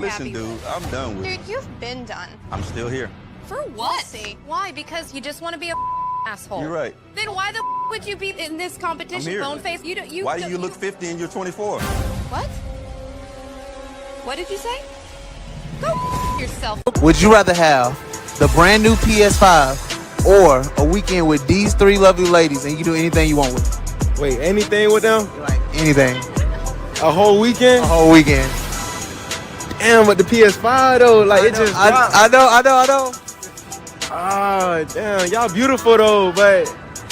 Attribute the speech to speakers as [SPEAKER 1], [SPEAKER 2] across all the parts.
[SPEAKER 1] Listen, dude, I'm done with it.
[SPEAKER 2] Dude, you've been done.
[SPEAKER 1] I'm still here.
[SPEAKER 2] For what? We'll see. Why? Because you just want to be a asshole.
[SPEAKER 1] You're right.
[SPEAKER 2] Then why the would you be in this competition,
[SPEAKER 1] I'm here.
[SPEAKER 2] bone face?
[SPEAKER 1] Why do you look 50 and you're 24?
[SPEAKER 2] What? What did you say? Go yourself.
[SPEAKER 3] Would you rather have the brand new PS5 or a weekend with these three lovely ladies and you do anything you want with them?
[SPEAKER 4] Wait, anything with them?
[SPEAKER 3] Like anything.
[SPEAKER 4] A whole weekend?
[SPEAKER 3] A whole weekend.
[SPEAKER 4] Damn, but the PS5 though, like it just dropped.
[SPEAKER 3] I know.
[SPEAKER 4] Ah, damn, y'all beautiful though, but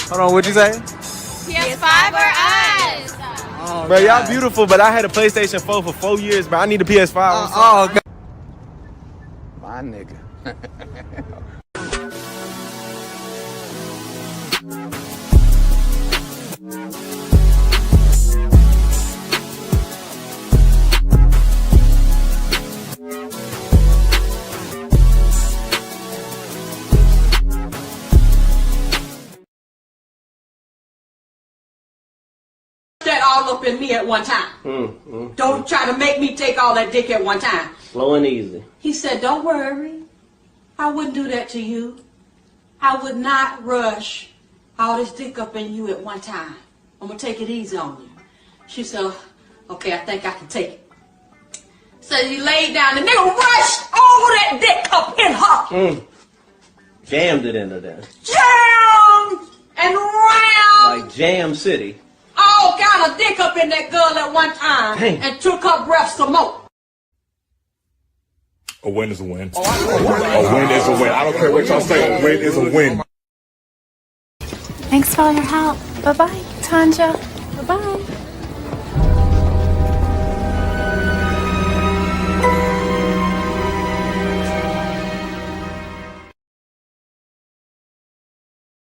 [SPEAKER 3] Hold on, what'd you say?
[SPEAKER 2] PS5 or us?
[SPEAKER 3] Oh,
[SPEAKER 4] bro, y'all beautiful, but I had a PlayStation 4 for 4 years, but I need a PS5.
[SPEAKER 3] God. My nigga.
[SPEAKER 5] That all up in me at one time. Don't try to make me take all that dick at one time.
[SPEAKER 6] Slow and easy.
[SPEAKER 5] He said, don't worry. I wouldn't do that to you. I would not rush all this dick up in you at one time. I'm going to take it easy on you. She said, okay, I think I can take it. So he laid down. The nigga rushed all that dick up in her.
[SPEAKER 6] Jammed it into there.
[SPEAKER 5] Jammed and round.
[SPEAKER 6] Like Jam City.
[SPEAKER 5] All kind of dick up in that girl at one time.
[SPEAKER 6] Dang.
[SPEAKER 5] And took her breath some more.
[SPEAKER 7] A win is a win. A win is a win. I don't care what y'all say. A win is a win.
[SPEAKER 8] Thanks for all your help. Bye-bye, Tanja. Bye-bye.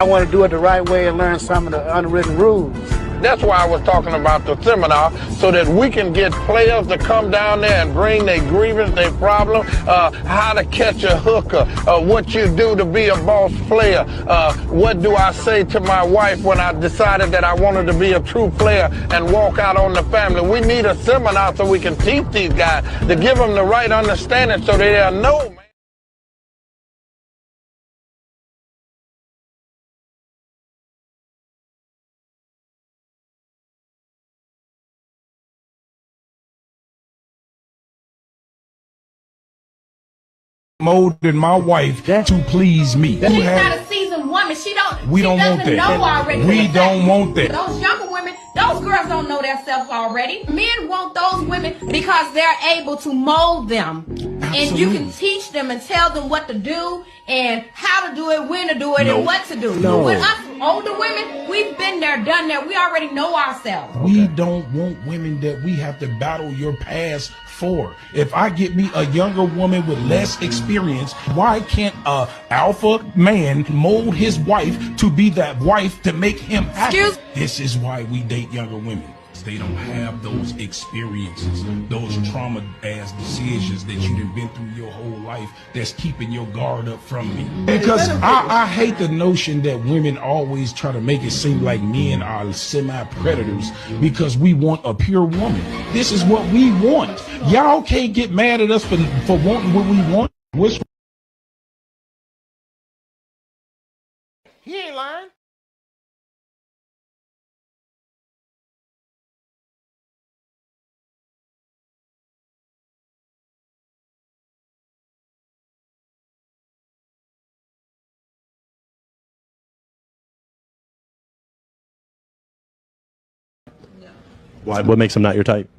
[SPEAKER 9] I want to do it the right way and learn some of the unwritten rules.
[SPEAKER 10] That's why I was talking about the seminar, so that we can get players to come down there and bring their grievance, their problem, how to catch a hooker, what you do to be a boss player, what do I say to my wife when I decided that I wanted to be a true player and walk out on the family. We need a seminar so we can teach these guys, to give them the right understanding so they'll know, man.
[SPEAKER 7] Molded my wife to please me.
[SPEAKER 5] She's not a seasoned woman.
[SPEAKER 7] We don't want that.
[SPEAKER 5] Know already.
[SPEAKER 7] We don't want that.
[SPEAKER 5] Those younger women, those girls don't know themselves already. Men want those women because they're able to mold them.
[SPEAKER 7] Absolutely.
[SPEAKER 5] And you can teach them and tell them what to do and how to do it, when to do it, and what to do.
[SPEAKER 7] No.
[SPEAKER 5] With us older women, we've been there, done that. We already know ourselves.
[SPEAKER 7] We don't want women that we have to battle your past for. If I get me a younger woman with less experience, why can't a alpha man mold his wife to be that wife to make him happy? This is why we date younger women. They don't have those experiences, those trauma-ass decisions that you've been through your whole life that's keeping your guard up from me. Because I hate the notion that women always try to make it seem like men are semi-predators because we want a pure woman. This is what we want. Y'all can't get mad at us for wanting what we want.
[SPEAKER 4] he ain't lying.
[SPEAKER 6] What makes him not your type?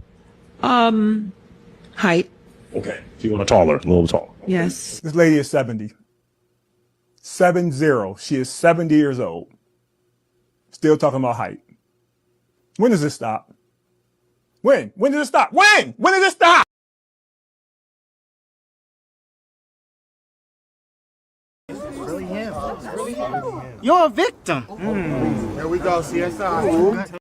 [SPEAKER 11] Height.
[SPEAKER 7] Okay, so you want a little taller.
[SPEAKER 11] Yes.
[SPEAKER 7] This lady is 70. 70. She is 70 years old. Still talking about height. When does this stop? When? When does it stop? When? When does it stop?
[SPEAKER 9] Really him. You're a victim. There we go, CSI.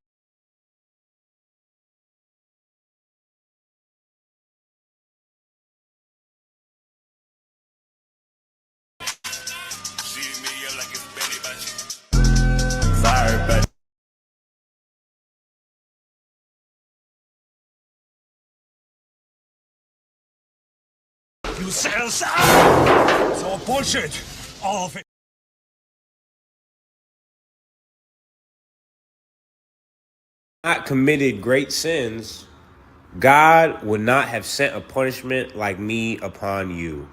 [SPEAKER 11] You sales out! It's all bullshit! All of it.
[SPEAKER 12] Not committed great sins, God would not have sent a punishment like me upon you.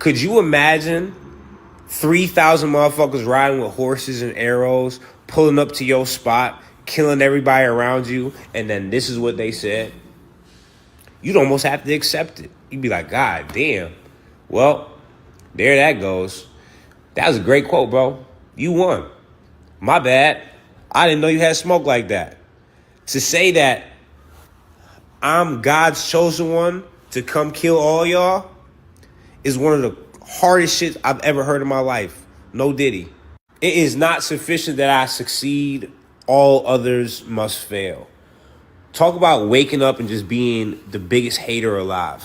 [SPEAKER 12] Could you imagine 3,000 motherfuckers riding with horses and arrows, pulling up to your spot, killing everybody around you, and then this is what they said? You'd almost have to accept it. You'd be like, God damn. Well, there that goes. That was a great quote, bro. You won. My bad. I didn't know you had smoke like that. To say that I'm God's chosen one to come kill all y'all is one of the hardest shit I've ever heard in my life. No diddy. It is not sufficient that I succeed. All others must fail. Talk about waking up and just being the biggest hater alive.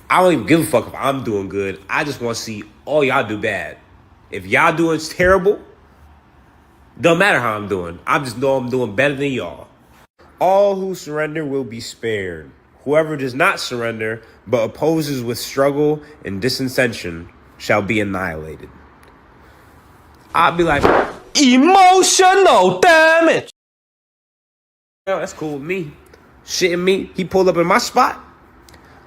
[SPEAKER 12] I don't even give a fuck if I'm doing good. I just want to see all y'all do bad. If y'all doing terrible, don't matter how I'm doing. I just know I'm doing better than y'all. All who surrender will be spared. Whoever does not surrender, but opposes with struggle and dissension, shall be annihilated. I'll be like, emotional damage. Well, that's cool with me. Shitting me, he pulled up in my spot.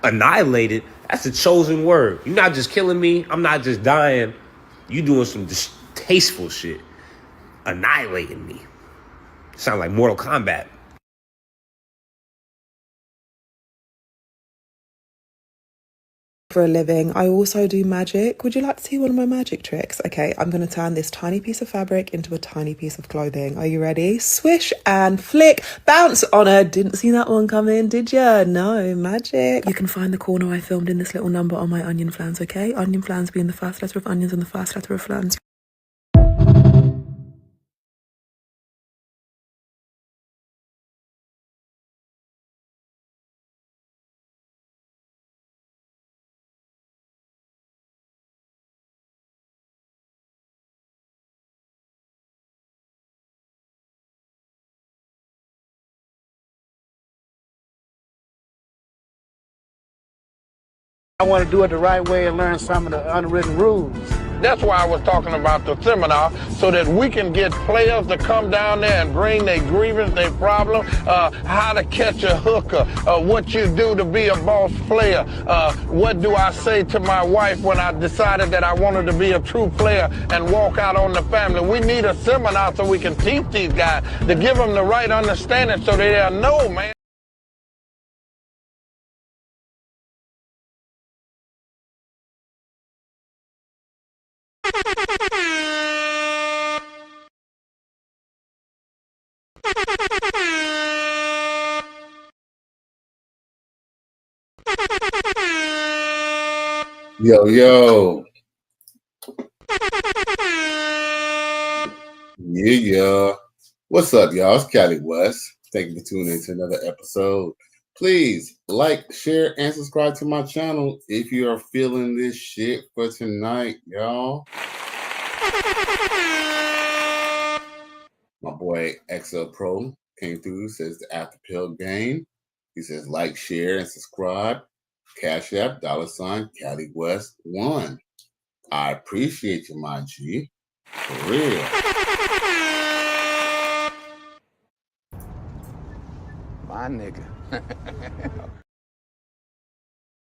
[SPEAKER 12] Annihilated, that's a chosen word. You're not just killing me, I'm not just dying. You doing some distasteful shit. Annihilating me. Sound like Mortal Kombat.
[SPEAKER 13] For a living, I also do magic. Would you like to see one of my magic tricks? Okay, I'm going to turn this tiny piece of fabric into a tiny piece of clothing. Are you ready? Swish and flick, bounce on her. Didn't see that one coming, did ya? No, magic. You can find the corner I filmed in this little number on my onion flans, okay? Onion flans being the first letter of onions and the first letter of flans.
[SPEAKER 9] I want to do it the right way and learn some of the unwritten rules.
[SPEAKER 10] That's why I was talking about the seminar, so that we can get players to come down there and bring their grievance, their problem, how to catch a hooker, what you do to be a boss player, what do I say to my wife when I decided that I wanted to be a true player and walk out on the family. We need a seminar so we can teach these guys to give them the right understanding so they'll know, man.
[SPEAKER 14] Yo. Yeah. What's up, y'all? It's Cali West. Thank you for tuning in to another episode. Please like, share, and subscribe to my channel if you are feeling this shit for tonight, y'all. My boy XL Pro came through, says the After Pill game. He says like, share, and subscribe. Cash App, $ Cali West 1. I appreciate you, my G. For real.
[SPEAKER 9] My nigga.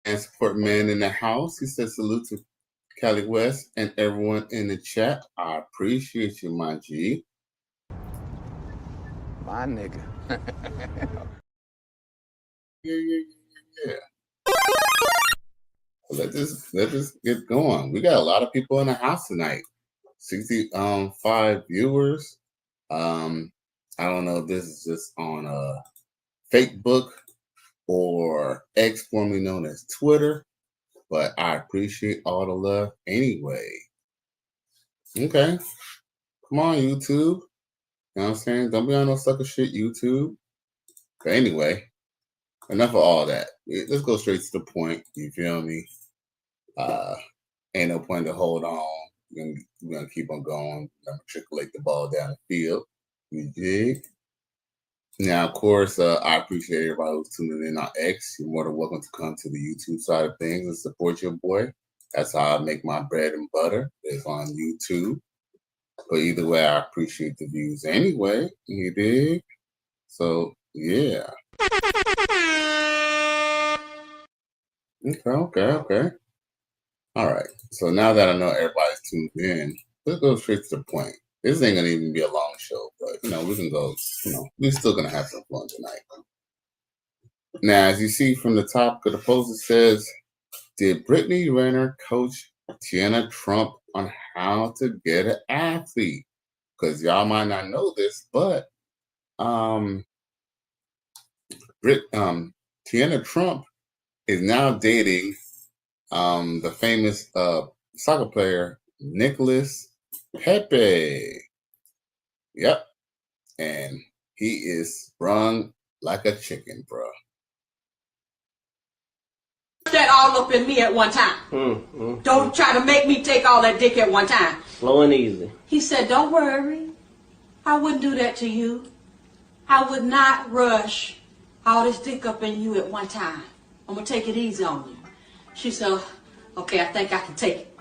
[SPEAKER 14] And support man in the house. He says salute to Cali West and everyone in the chat. I appreciate you, my G.
[SPEAKER 9] My nigga.
[SPEAKER 14] Yeah. Let's just get going. We got a lot of people in the house tonight. 65 viewers. I don't know if this is just on Facebook or X, formerly known as Twitter, but I appreciate all the love anyway. Okay. Come on, YouTube. You know what I'm saying? Don't be on no sucker shit, YouTube. But anyway, enough of all that. Let's go straight to the point. You feel me? Ain't no point to hold on. We're gonna keep on going. We're gonna matriculate the ball down the field. You dig? Now, of course, I appreciate everybody who's tuning in on X. You're more than welcome to come to the YouTube side of things and support your boy. That's how I make my bread and butter, is on YouTube. But either way, I appreciate the views anyway. You dig? So, yeah. Okay. All right. So now that I know everybody's tuned in, let's go straight to the point. This ain't gonna even be a long show, but we can go. We're still gonna have some fun tonight. Now, as you see from the top of the post, it says, "Did Brittany Renner coach Teanna Trump on how to get an athlete?" Because y'all might not know this, but Teanna Trump is now dating the famous soccer player Nicolas Pepe. Yep. And he is sprung like a chicken, bro.
[SPEAKER 5] That all up in me at one time. Don't try to make me take all that dick at one time.
[SPEAKER 6] Slow and easy.
[SPEAKER 5] He said, don't worry. I wouldn't do that to you. I would not rush all this dick up in you at one time. I'm going to take it easy on you. She said, okay, I think I can take it.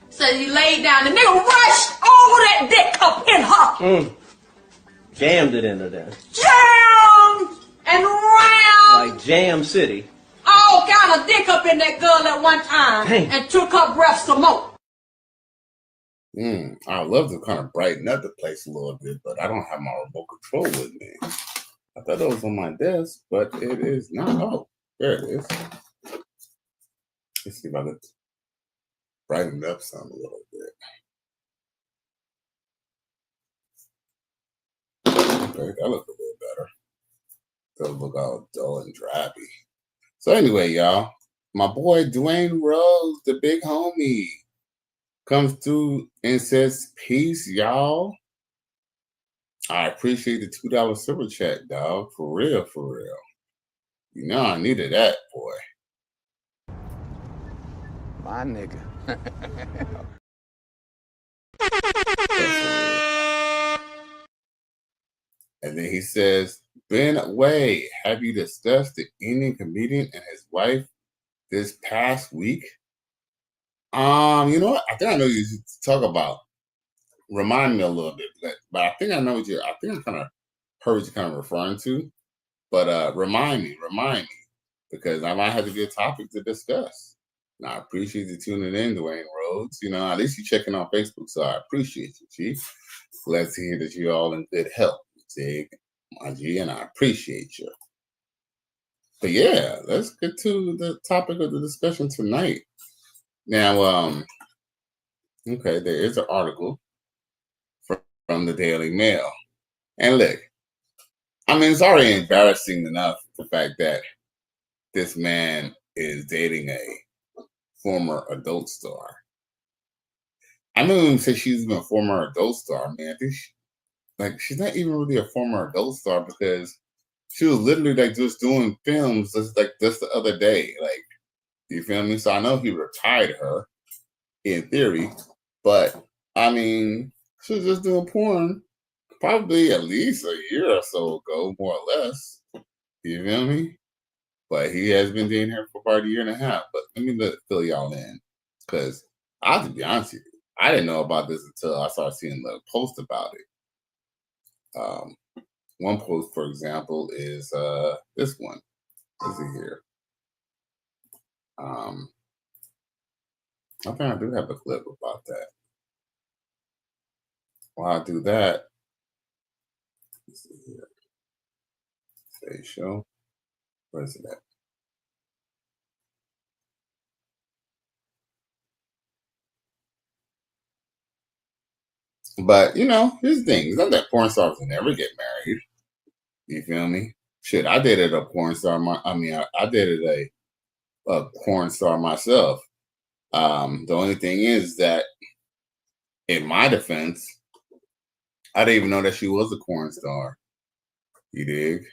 [SPEAKER 5] So he laid down. The nigga rushed all that dick up in her.
[SPEAKER 6] Jammed it into there.
[SPEAKER 5] Jammed and round.
[SPEAKER 6] Like Jam City.
[SPEAKER 5] All kind of dick up in that girl at one time.
[SPEAKER 6] Dang.
[SPEAKER 5] And took her breath some more.
[SPEAKER 14] I'd love to kind of brighten up the place a little bit, but I don't have my remote control with me. I thought it was on my desk, but it is not. Oh, there it is. Let's see if I can brighten it up some a little bit. Okay, that looks a little better. Doesn't look all dull and drabby. So anyway, y'all, my boy Dwayne Rose, the big homie, comes through and says, peace, y'all. I appreciate the $2 super chat, dog. For real. I needed that, boy.
[SPEAKER 9] My nigga.
[SPEAKER 14] And then he says, Ben Way, have you discussed the Indian comedian and his wife this past week? You know what? I think I know you talk about. Remind me a little bit, but I think I know what I kind of heard what you're kind of referring to. But remind me, because I might have to be a topic to discuss. And I appreciate you tuning in, Dwayne Rhodes. At least you're checking on Facebook, so I appreciate you, Chief. Glad to hear that you're all in good health, Zig, my G, and I appreciate you. But yeah, let's get to the topic of the discussion tonight. Now, okay, there is an article from the Daily Mail. And look, it's already embarrassing enough, the fact that this man is dating a former adult star. I don't even say she's even a former adult star, man. I think she's not even really a former adult star, because she was literally just doing films just the other day. You feel me? So I know he retired her in theory, but she was just doing porn probably at least a year or so ago, more or less. You feel me? But he has been dating her for about a year and a half. But let me fill y'all in, because I have to be honest with you, I didn't know about this until I started seeing the post about it. One post, for example, is this one. Is it here? I think I do have a clip about that. While I do that, let's see here. Say show. Where is it at? But here's the thing. It's not that porn stars will never get married. You feel me? Shit, I dated a porn star. I dated a porn star myself. The only thing is that, in my defense, I didn't even know that she was a porn star. You dig?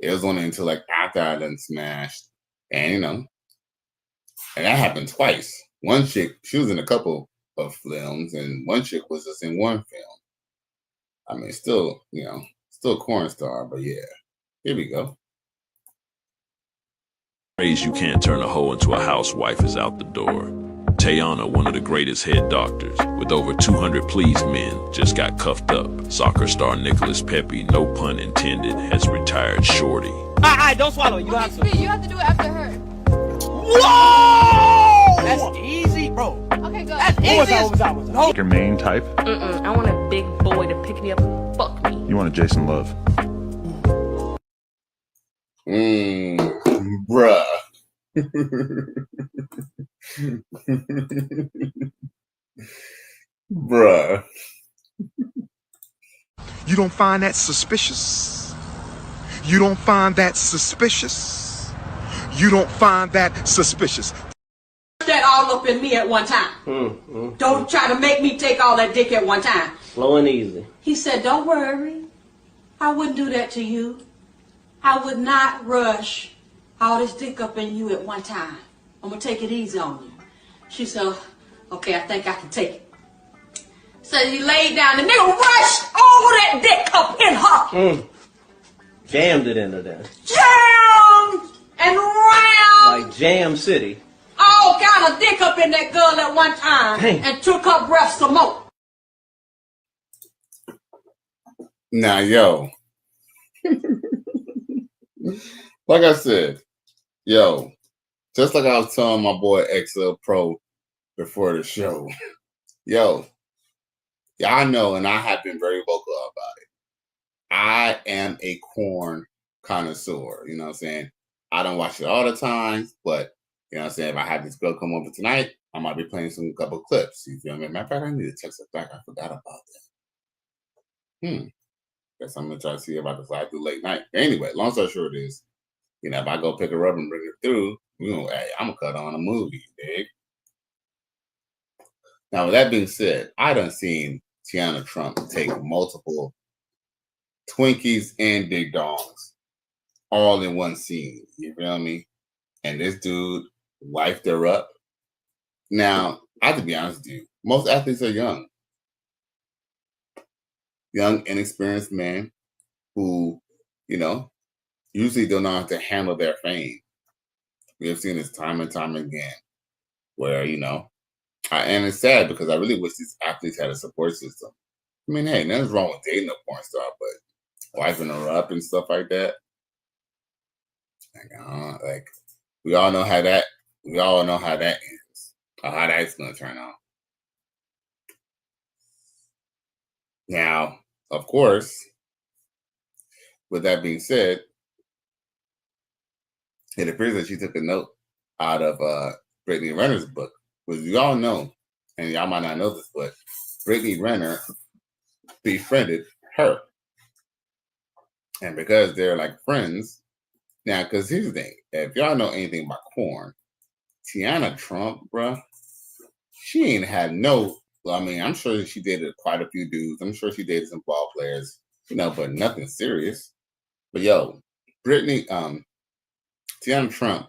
[SPEAKER 14] It was only until after I done smashed, and and that happened twice. One chick, she was in a couple of films, and one chick was just in one film. Still Still a corn star, but yeah. Here we go.
[SPEAKER 15] Phrase you can't turn a hoe into a housewife is out the door. Teanna, one of the greatest head doctors, with over 200 pleased men, just got cuffed up. Soccer star Nicolas Pepe, no pun intended, has retired shorty.
[SPEAKER 16] Don't swallow it. You have to.
[SPEAKER 2] You have to do it after her.
[SPEAKER 16] Whoa! That's easy, bro.
[SPEAKER 2] Okay, go.
[SPEAKER 16] That's easy.
[SPEAKER 11] Your main type?
[SPEAKER 8] I want a big boy to pick me up and fuck me.
[SPEAKER 11] You want a Jason Love?
[SPEAKER 14] Bruh. Bruh.
[SPEAKER 17] You don't find that suspicious? You don't find that suspicious? You don't find that suspicious?
[SPEAKER 5] That all up in me at one time. Don't try to make me take all that dick at one time.
[SPEAKER 6] Slow and easy.
[SPEAKER 5] He said, don't worry. I wouldn't do that to you. I would not rush all this dick up in you at one time. I'm going to take it easy on you. She said, okay, I think I can take it. So he laid down. The nigga rushed all that dick up in her.
[SPEAKER 6] Jammed it into there.
[SPEAKER 5] Jammed and round.
[SPEAKER 6] Like Jam City.
[SPEAKER 5] All kind of dick up in that girl at one time.
[SPEAKER 6] Dang.
[SPEAKER 5] And took her breath some more.
[SPEAKER 14] Now, yo. Like I said, yo, just like I was telling my boy XL Pro before the show, yo, y'all know, and I have been very vocal about it. I am a corn connoisseur. You know what I'm saying? I don't watch it all the time, but you know what I'm saying? If I have this girl come over tonight, I might be playing some couple clips. You feel me? Matter of fact, I need to text her back. I forgot about that. Guess I'm gonna try to see if I can slide through late night. Anyway, long story short is, you know, if I go pick her up and bring her through, you know, hey, I'm gonna cut on a movie, dig? Now, with that being said, I done seen Teanna Trump take multiple Twinkies and big dogs all in one scene. You feel me? And this dude wifed her up. Now, I have to be honest with you, most athletes are young. Young, inexperienced men who, you know, usually don't know how to handle their fame. We have seen this time and time again where, you know, and it's sad because I really wish these athletes had a support system. I mean, hey, nothing's wrong with dating a porn star, but wifing her up and stuff like that. Like, we all know how that ends, or how that's going to turn out. Now, of course, with that being said, it appears that she took a note out of Brittany Renner's book, which you all know, and y'all might not know this, but Brittany Renner befriended her. And because they're like friends, now, because here's the thing, if y'all know anything about corn, Teanna Trump, bruh, she ain't had no, I mean, I'm sure she dated quite a few dudes. I'm sure she dated some ball players, you know, but nothing serious. But yo, Brittany, Teanna Trump,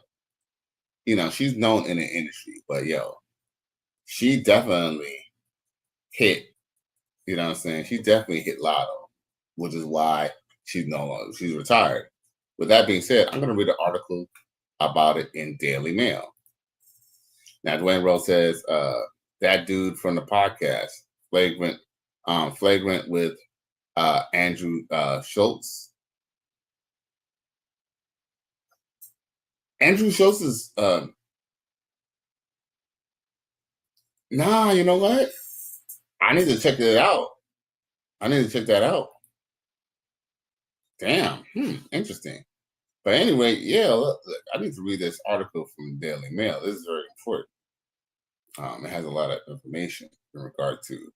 [SPEAKER 14] you know, she's known in the industry, but yo, she definitely hit, you know what I'm saying? She definitely hit lotto, which is why she's retired. With that being said, I'm going to read an article about it in Daily Mail. Now, Dwayne Rose says, that dude from the podcast, flagrant with Andrew Schultz. Andrew Schultz is, nah, you know what? I need to check that out. Damn, interesting. But anyway, yeah, look, I need to read this article from Daily Mail. This is very important. It has a lot of information in regard to,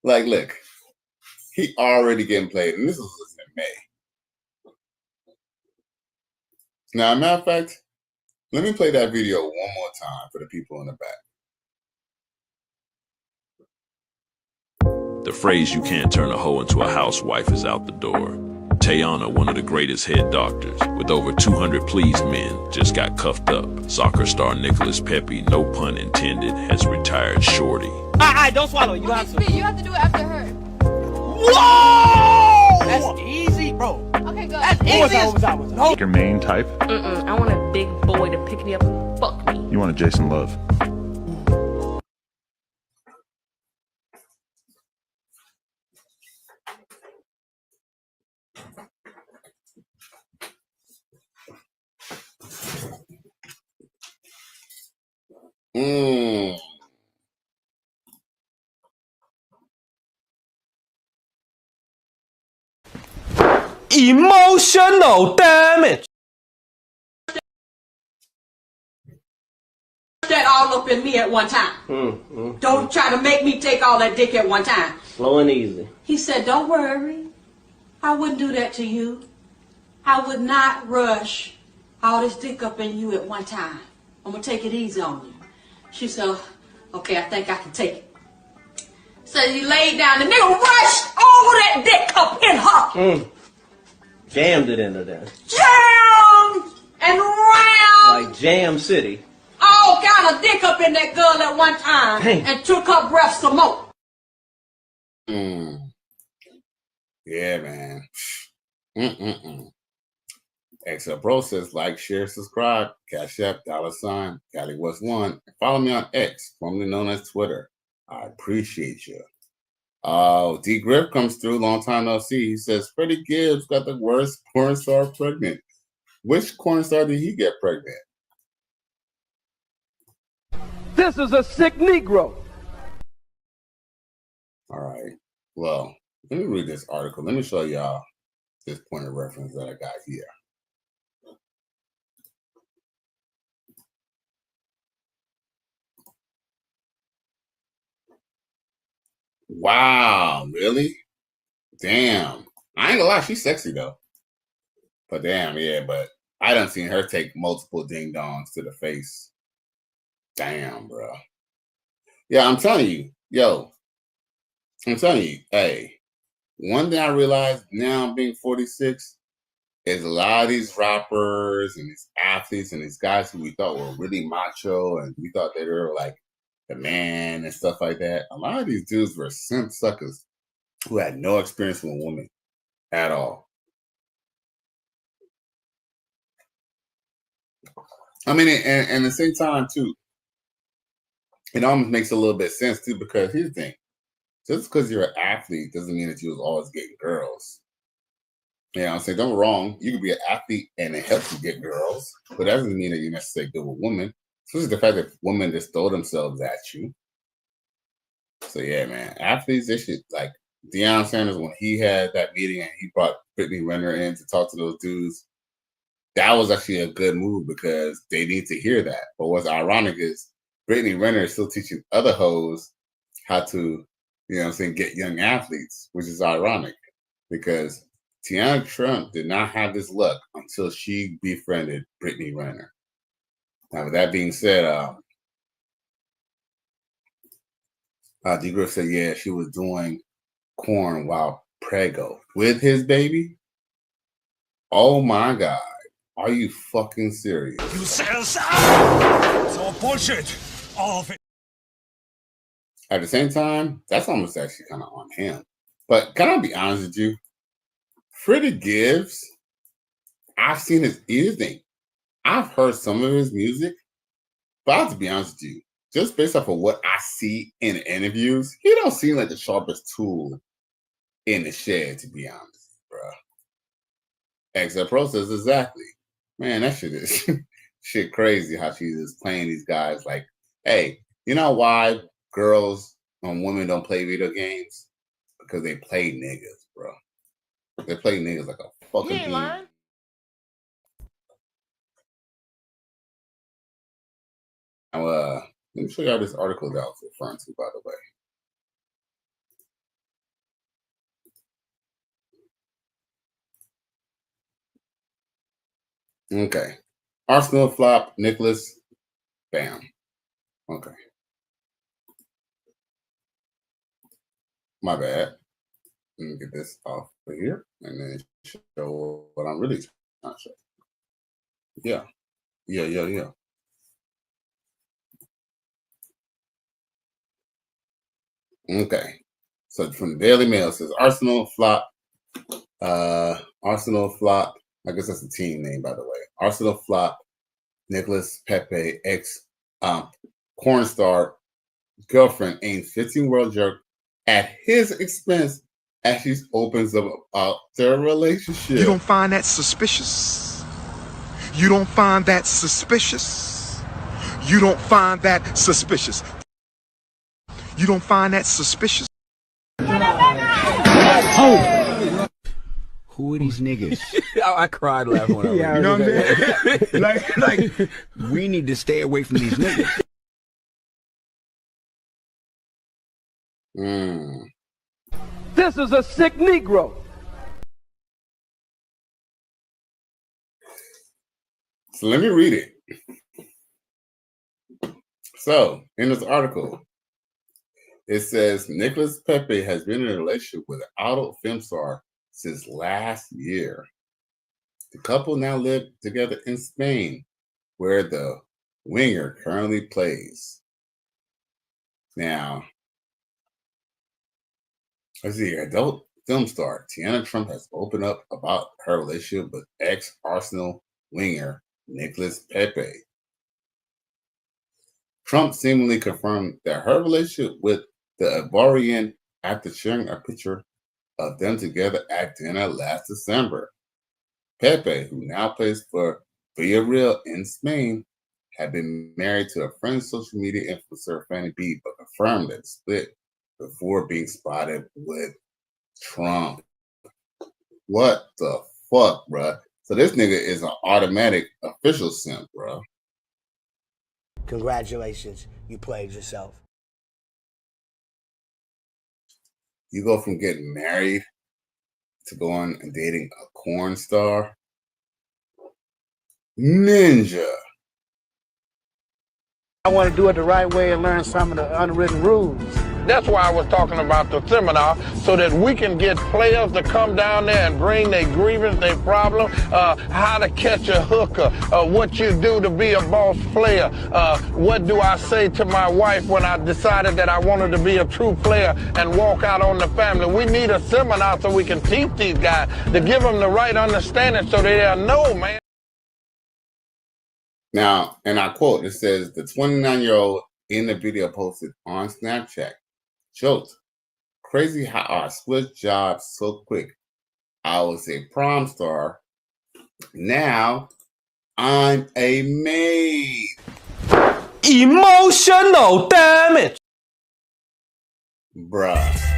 [SPEAKER 14] like, look, he already getting played, and this was in May. Now, as a matter of fact, let me play that video one more time for the people in the back.
[SPEAKER 15] The phrase you can't turn a hoe into a housewife is out the door. Teanna, one of the greatest head doctors, with over 200 pleased men, just got cuffed up. Soccer star Nicolas Pepe, no pun intended, has retired shorty.
[SPEAKER 16] Don't swallow it. You have to.
[SPEAKER 2] You have to do it after her.
[SPEAKER 16] Whoa! That's easy, bro.
[SPEAKER 2] Okay, go.
[SPEAKER 16] That's easy. No.
[SPEAKER 11] Your main type?
[SPEAKER 8] I want a big boy to pick me up and fuck me.
[SPEAKER 11] You want a Jason Love?
[SPEAKER 14] Mm.
[SPEAKER 6] Emotional damage.
[SPEAKER 5] That all up in me at one time. Don't try to make me take all that dick at one time.
[SPEAKER 6] Slow and easy.
[SPEAKER 5] He said, don't worry. I wouldn't do that to you. I would not rush all this dick up in you at one time. I'm going to take it easy on you. She said, okay, I think I can take it. So he laid down. The nigga rushed all that dick up in her.
[SPEAKER 6] Jammed it into there.
[SPEAKER 5] Jammed and round.
[SPEAKER 6] Like Jam City.
[SPEAKER 5] All kind of dick up in that girl at one time.
[SPEAKER 6] Dang.
[SPEAKER 5] And took her breath some more.
[SPEAKER 14] Yeah, man. XL Pro says like, share, subscribe, Cash App, $, Cali West 1. Follow me on X, formerly known as Twitter. I appreciate you. D Griff comes through, long time no see. He says Freddie Gibbs got the worst porn star pregnant. Which porn star did he get pregnant?
[SPEAKER 16] This is a sick Negro.
[SPEAKER 14] All right. Well, let me read this article. Let me show y'all this point of reference that I got here. Wow, really? Damn. I ain't gonna lie, she's sexy though. But damn, yeah, but I done seen her take multiple ding dongs to the face. Damn, bro. Yeah, I'm telling you, hey, one thing I realized now being 46 is a lot of these rappers and these athletes and these guys who we thought were really macho and we thought they were like the man and stuff like that. A lot of these dudes were simp suckers who had no experience with a woman at all. I mean, and at the same time, too, it almost makes a little bit of sense, too, because here's the thing. Just because you're an athlete doesn't mean that you was always getting girls. You know what I'm saying? Don't get me wrong. You can be an athlete and it helps you get girls, but that doesn't mean that you're necessarily good with women. Especially the fact that women just throw themselves at you. So, yeah, man. Athletes, they should, like, Deion Sanders, when he had that meeting and he brought Brittany Renner in to talk to those dudes, that was actually a good move because they need to hear that. But what's ironic is Brittany Renner is still teaching other hoes how to, you know what I'm saying, get young athletes, which is ironic because Teanna Trump did not have this luck until she befriended Brittany Renner. Now, with that being said, D. Griff said, yeah, she was doing corn while prego with his baby. Oh my God. Are you fucking serious?
[SPEAKER 11] You sense? It's all bullshit. All of it.
[SPEAKER 14] At the same time, that's almost actually kind of on him. But can I be honest with you? Freddie Gibbs, I've seen his thing. I've heard some of his music, but I have to be honest with you, just based off of what I see in interviews, he don't seem like the sharpest tool in the shed, to be honest, bro. XL Pro says exactly. Man, that shit is shit crazy how she's just playing these guys like, hey, you know why girls and women don't play video games? Because they play niggas, bro. They play niggas like a fucking
[SPEAKER 16] You ain't lying.
[SPEAKER 14] Now, let me show y'all this article that I was referring to, by the way. Okay. Arsenal flop, Nicolas. Bam. Okay. My bad. Let me get this off of here and then show what I'm really trying to show. Yeah. Okay. So from the Daily Mail, it says Arsenal flop Arsenal flop. I guess that's a team name, by the way. Arsenal flop. Nicolas Pepe, ex porn star girlfriend, aims 15-year-old jerk at his expense as she opens up about their relationship.
[SPEAKER 17] You don't find that suspicious? You don't find that suspicious? You don't find that suspicious? You don't find that suspicious?
[SPEAKER 11] Oh. Who are these niggas? I cried laughing when I read. You know what I'm saying? like, we need to stay away from these niggas.
[SPEAKER 16] This is a sick Negro.
[SPEAKER 14] So let me read it. So in this article, it says Nicolas Pepe has been in a relationship with an adult film star since last year. The couple now live together in Spain, where the winger currently plays. Now, let's see, adult film star Teanna Trump has opened up about her relationship with ex-Arsenal winger Nicolas Pepe. Trump seemingly confirmed that her relationship with the Ivorian after sharing a picture of them together at dinner last December. Pepe, who now plays for Villarreal in Spain, had been married to a friend's social media influencer, Fanny B, but confirmed that split before being spotted with Trump. What the fuck, bruh? So this nigga is an automatic official simp, bruh.
[SPEAKER 18] Congratulations, you played yourself.
[SPEAKER 14] You go from getting married to going and dating a corn star. Ninja.
[SPEAKER 9] I want to do it the right way and learn some of the unwritten rules.
[SPEAKER 10] That's why I was talking about the seminar, so that we can get players to come down there and bring their grievance, their problem, how to catch a hooker, what you do to be a boss player, what do I say to my wife when I decided that I wanted to be a true player and walk out on the family. We need a seminar so we can teach these guys to give them the right understanding so they'll know, man.
[SPEAKER 14] Now, and I quote, it says, the 29-year-old in the video posted on Snapchat, joked, crazy how I switched jobs so quick. I was a prom star. Now I'm a maid.
[SPEAKER 6] Emotional damage.
[SPEAKER 14] Bruh.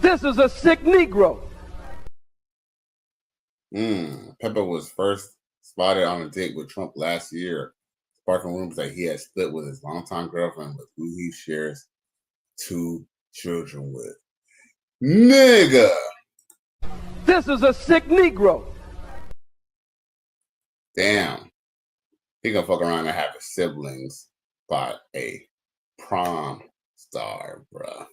[SPEAKER 16] This is a sick Negro.
[SPEAKER 14] Pepper was first spotted on a date with Trump last year, sparking rumors that he had split with his longtime girlfriend, with who he shares 2 children with. Nigga!
[SPEAKER 16] This is a sick Negro.
[SPEAKER 14] Damn. He gonna fuck around and have his siblings by a prom star, bruh.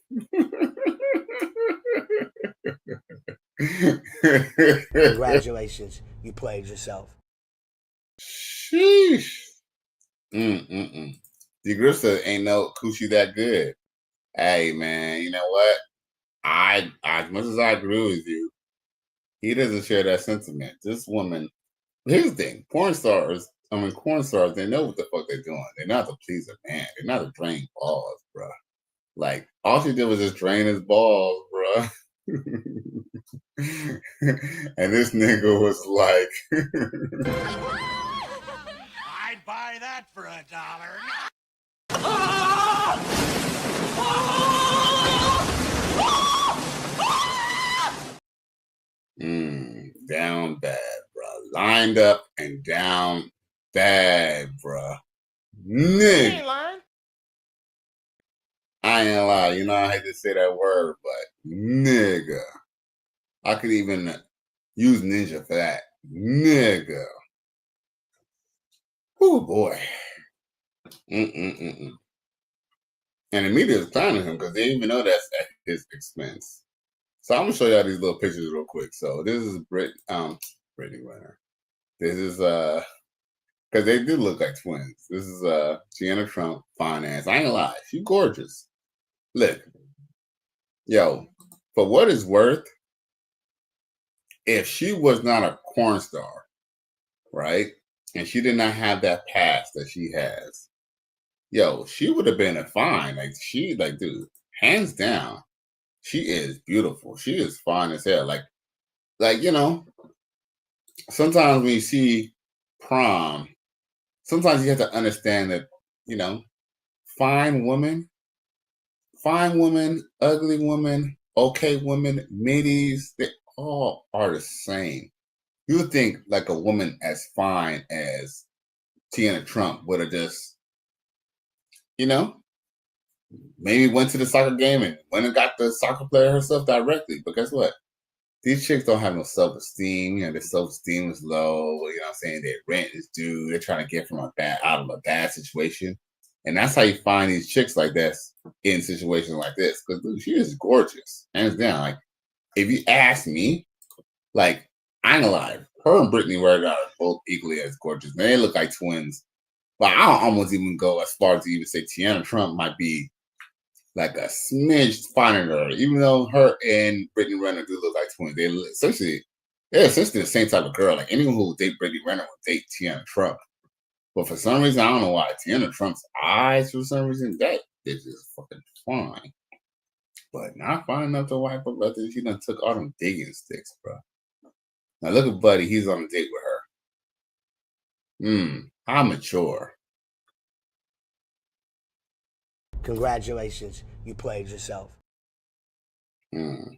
[SPEAKER 18] Congratulations, you played yourself.
[SPEAKER 14] Sheesh. D. Griff said, ain't no coochie that good. Hey, man, you know what? As much as I agree with you, he doesn't share that sentiment. This woman, here's the thing, corn stars, they know what the fuck they're doing. They're not to please a man. They're not to drain balls, bruh. Like, all she did was just drain his balls, bruh. And this nigga was like,
[SPEAKER 19] I'd buy that for $1.
[SPEAKER 14] down bad, bro. Lined up and down bad, bro. Nigga. I ain't lie. You know, I hate to say that word, but nigga. I could even use ninja for that. Nigga. Oh, boy. And the media is clowning him because they didn't even know that's at his expense. So I'm going to show y'all these little pictures real quick. So this is Brittany Renner. This is, because they do look like twins. This is Teanna Trump, finance. I ain't gonna lie. She's gorgeous. Look. Yo, for what it's worth, if she was not a porn star, right, and she did not have that past that she has, yo, she would have been a fine. Like, dude, hands down, she is beautiful. She is fine as hell. Like, you know, sometimes when you see prom, sometimes you have to understand that, you know, fine woman, ugly woman, okay woman, middies, they all are the same. You would think like a woman as fine as Teanna Trump would have just, you know, maybe went to the soccer game and went and got the soccer player herself directly. But guess what? These chicks don't have no self-esteem. You know, their self-esteem is low. You know what I'm saying? Their rent is due. They're trying to get out of a bad situation. And that's how you find these chicks like this in situations like this. Because, dude, she is gorgeous. Hands down. Like, if you ask me, like, I ain't gonna lie. Her and Brittany Renner are both equally as gorgeous. Man, they look like twins. But I'll almost even go as far as to even say Teanna Trump might be like a smidge finer than her, even though her and Brittany Renner do look like twins. They're essentially the same type of girl. Like, anyone who would date Brittany Renner would date Teanna Trump. But for some reason, I don't know why, Teanna Trump's eyes, for some reason, that is just fucking fine. But not fine enough to wipe up after she done took all them digging sticks, bro. Now look at Buddy, he's on a date with her. How mature.
[SPEAKER 18] Congratulations, you played yourself.
[SPEAKER 14] Well,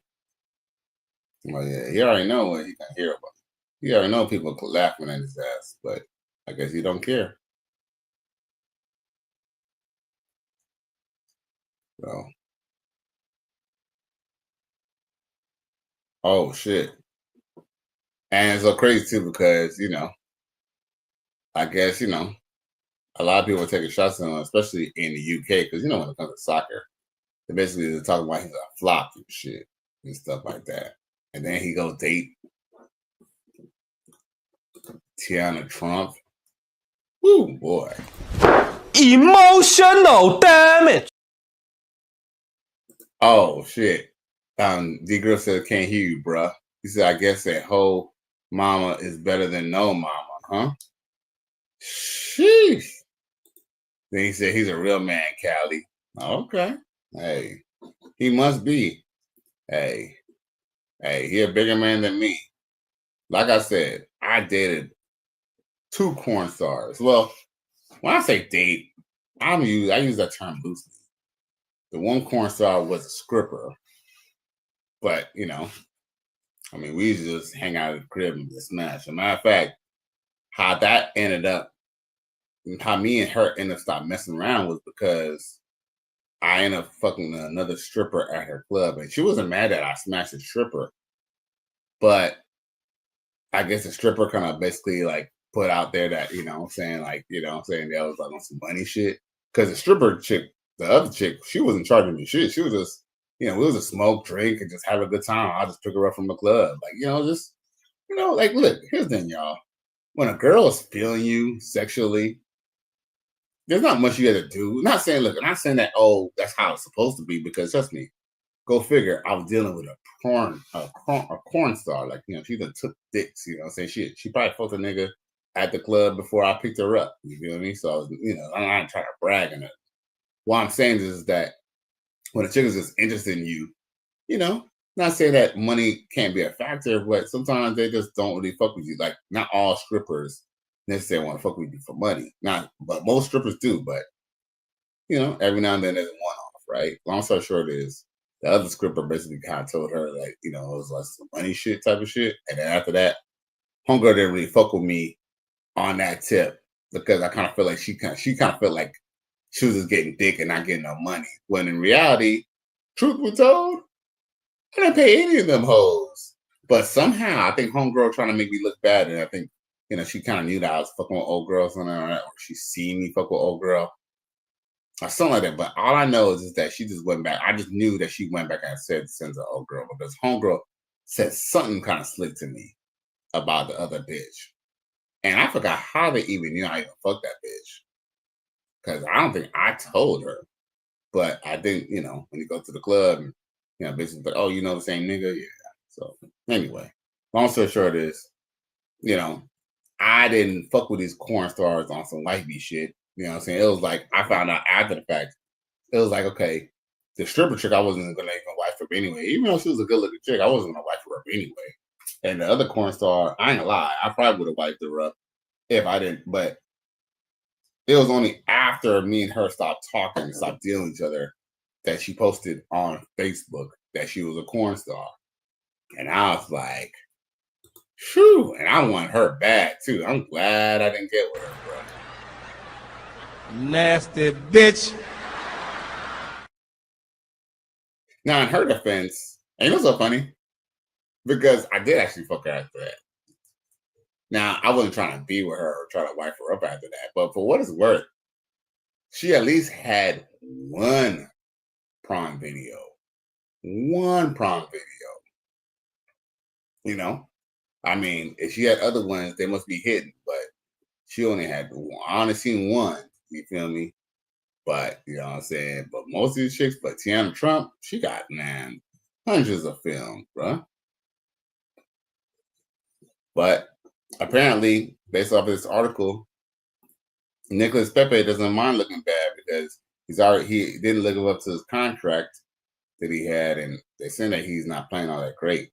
[SPEAKER 14] yeah, he already know what he can hear about. He already know people laughing at his ass, but I guess he don't care. So, oh shit. And it's so crazy too because, you know, I guess, you know, a lot of people are taking shots at him, especially in the UK, because, you know, when it comes to soccer, they basically they're talking about he's a flop and shit and stuff like that. And then he go date Teanna Trump. Woo, boy.
[SPEAKER 6] Emotional damage.
[SPEAKER 14] Oh, shit. D girl said, can't hear you, bruh. He said, I guess that whole mama is better than no mama, huh? Sheesh. Then he said, he's a real man, Callie. Okay. Hey, he must be. Hey, he a bigger man than me. Like I said, I dated 2 corn stars. Well, when I say date, I use that term loosely. The one corn star was a scripper. But, you know, I mean, we used to just hang out at the crib and just smash. As a matter of fact, how that ended up, how me and her ended up stopped messing around was because I ended up fucking another stripper at her club. And she wasn't mad that I smashed the stripper. But I guess the stripper kind of basically like put out there that, you know what I'm saying, like, you know what I'm saying, that was like on some money shit. Because the stripper chick, the other chick, she wasn't charging me shit. She was just, you know, we was a smoke, drink, and just have a good time. I'll just pick her up from the club. Like, you know, just, you know, like, look, here's the thing, y'all. When a girl is feeling you sexually, there's not much you got to do. I'm not saying that, oh, that's how it's supposed to be, because trust me, go figure, I was dealing with a porn star. Like, you know, she done took dicks, you know what I'm saying? She probably fucked a nigga at the club before I picked her up. You feel me? So, I was, you know, I'm not trying to brag on it. What I'm saying is that when a chick is just interested in you, you know, Not saying that money can't be a factor, but sometimes they just don't really fuck with you. Like, not all strippers necessarily want to fuck with you for money. But most strippers do. But every now and then there's a one-off, right? Long story short is the other stripper basically kind of told her, like, it was like some money shit type of shit. And then after that, homegirl didn't really fuck with me on that tip because I kind of feel like she kind of felt like she was just getting dick and not getting no money. When in reality, truth be told, I didn't pay any of them hoes. But somehow I think homegirl trying to make me look bad, and I think she kind of knew that I was fucking with old girls on her, or she seen me fuck with old girl or something like that. But all I know is that she just went back. I just knew that she went back and said sends an old girl because homegirl said something kind of slick to me about the other bitch. And I forgot how they even knew I even fucked that bitch. Because I don't think I told her. But I think, when you go to the club and, bitches like, oh, the same nigga? Yeah. So, anyway, long story short is, I didn't fuck with these corn stars on some white beat shit. You know what I'm saying? It was like, I found out after the fact. It was like, okay, the stripper chick, I wasn't going to even wife her anyway. Even though she was a good looking chick, I wasn't going to wife her up anyway. And the other corn star, I ain't gonna lie, I probably would have wiped her up if I didn't. But it was only after me and her stopped talking and stopped dealing with each other that she posted on Facebook that she was a corn star. And I was like, phew, and I want her bad too. I'm glad I didn't get with her, bro.
[SPEAKER 4] Nasty bitch.
[SPEAKER 14] Now, in her defense, and it was so funny because I did actually fuck her after that. Now, I wasn't trying to be with her or try to wife her up after that, but for what it's worth, she at least had one prom video. One prom video. I mean, if she had other ones, they must be hidden, but she only had one. I only seen one, you feel me? But, you know what I'm saying? But most of these chicks, but Teanna Trump, she got, hundreds of films, bro. But apparently, based off of this article, Nicolas Pepe doesn't mind looking bad because he didn't live up to his contract that he had, and they're saying that he's not playing all that great.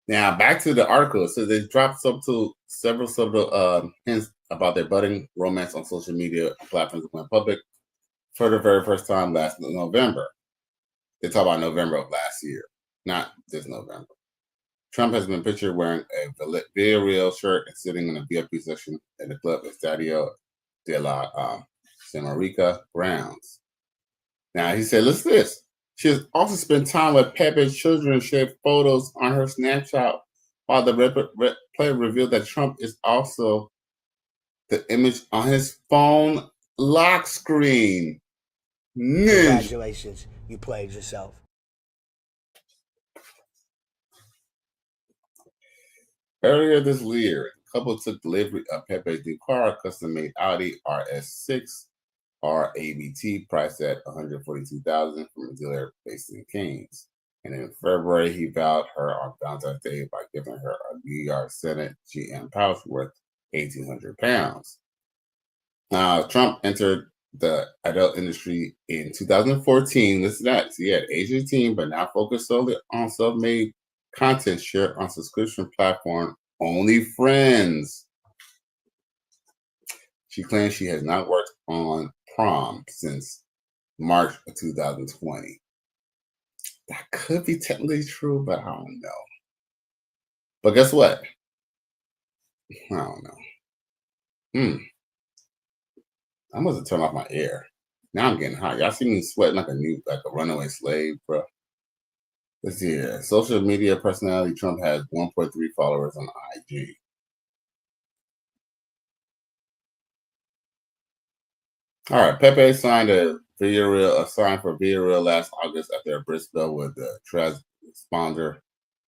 [SPEAKER 14] Now, back to the article. So they dropped several subtle hints about their budding romance on social media platforms that went public for the very first time last November. They talk about November of last year, not this November. Trump has been pictured wearing a Villarreal shirt and sitting in a VIP section at the club Estadio de la Semarica grounds. Now, he said, listen to this. She has also spent time with Pepe's children and shared photos on her Snapchat, while the player revealed that Trump is also the image on his phone lock screen.
[SPEAKER 18] Congratulations, you played yourself.
[SPEAKER 14] Earlier this year, the couple took delivery of Pepe's new car, a custom-made Audi RS6 RABT, priced at $142,000 from a dealer based in Keynes. And in February, he vowed her on Valentine's Day by giving her a New York Senate GM pouch worth £1,800. Now, Trump entered the adult industry in 2014. Listen to that. So he had age 18, but now focused solely on self-made content shared on subscription platform OnlyFriends. She claims she has not worked on prom since March of 2020. That could be technically true, but I don't know. But guess what? I don't know. I must have turned off my air. Now I'm getting hot. Y'all see me sweating like a runaway slave, bro. Let's see here. Social media personality Trump has 1.3 followers on IG. All right, Pepe signed for Villarreal last August after a brisk spell with the transponder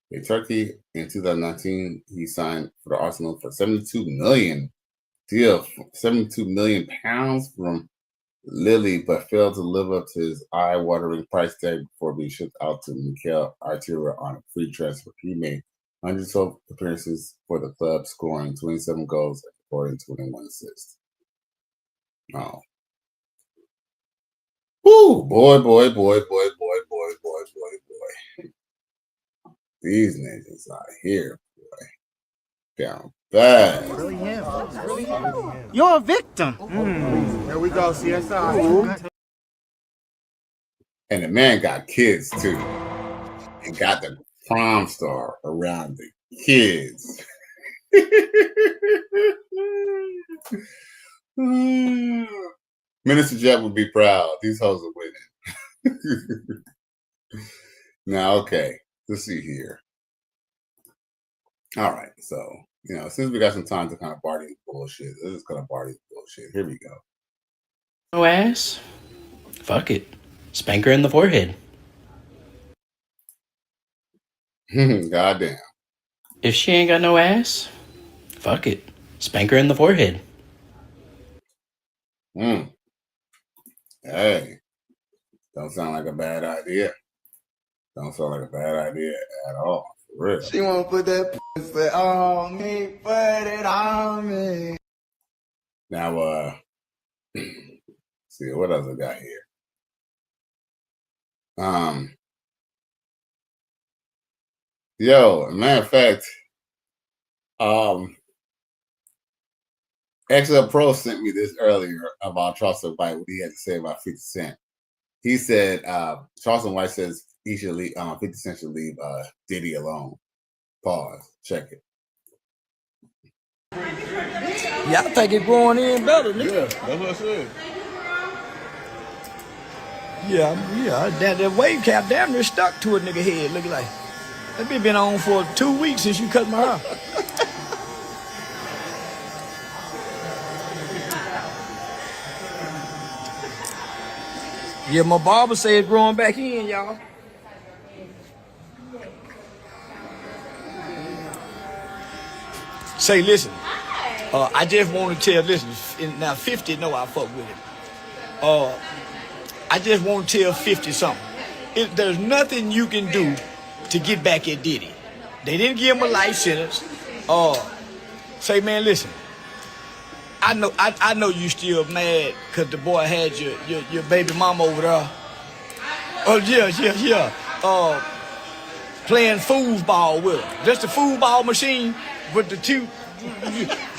[SPEAKER 14] in Turkey. In 2019, he signed for the Arsenal for £72 million from Lily, but failed to live up to his eye-watering price tag before being shipped out to Mikel Arteta on a free transfer. He made 112 appearances for the club, scoring 27 goals and recording 21 assists. Oh. Woo! Boy. These niggas out here, boy. Down bad.
[SPEAKER 9] Really him. You're a victim. There we go, CSI.
[SPEAKER 14] And the man got kids too. And got the prom star around the kids. Minister Jet would be proud. These hoes are winning. Now, okay. Let's see here. All right. So, since we got some time to kind of bar these bullshit, let's just kind of bar these bullshit. Here we go.
[SPEAKER 20] No ass? Fuck it. Spank her in the forehead.
[SPEAKER 14] Goddamn.
[SPEAKER 20] If she ain't got no ass, fuck it. Spank her in the forehead.
[SPEAKER 14] Hey. Don't sound like a bad idea. Don't sound like a bad idea at all. For real.
[SPEAKER 3] She wanna put that pussy on me, put it on me.
[SPEAKER 14] Now, see what else I got here. Matter of fact, XL Pro sent me this earlier about Charleston White, what he had to say about 50 Cent. He said Charleston White says he should leave 50 Cent should leave Diddy alone. Pause. Check it.
[SPEAKER 21] Yeah, I think it's growing in better, nigga.
[SPEAKER 10] Yeah, that's what I said.
[SPEAKER 21] Yeah, that wave cap damn near stuck to a nigga head, looking like. That bitch been on for 2 weeks since you cut my hair. Yeah, my barber say it's growing back in, y'all. Say, listen, I just want to tell, listen, now 50 know I fuck with it. I just want to tell 50 something. There's nothing you can do to get back at Diddy. They didn't give him a life sentence. Say, man, listen, I know you still mad because the boy had your baby mama over there. Oh, yeah. Playing foosball with her. Just a foosball machine with the two.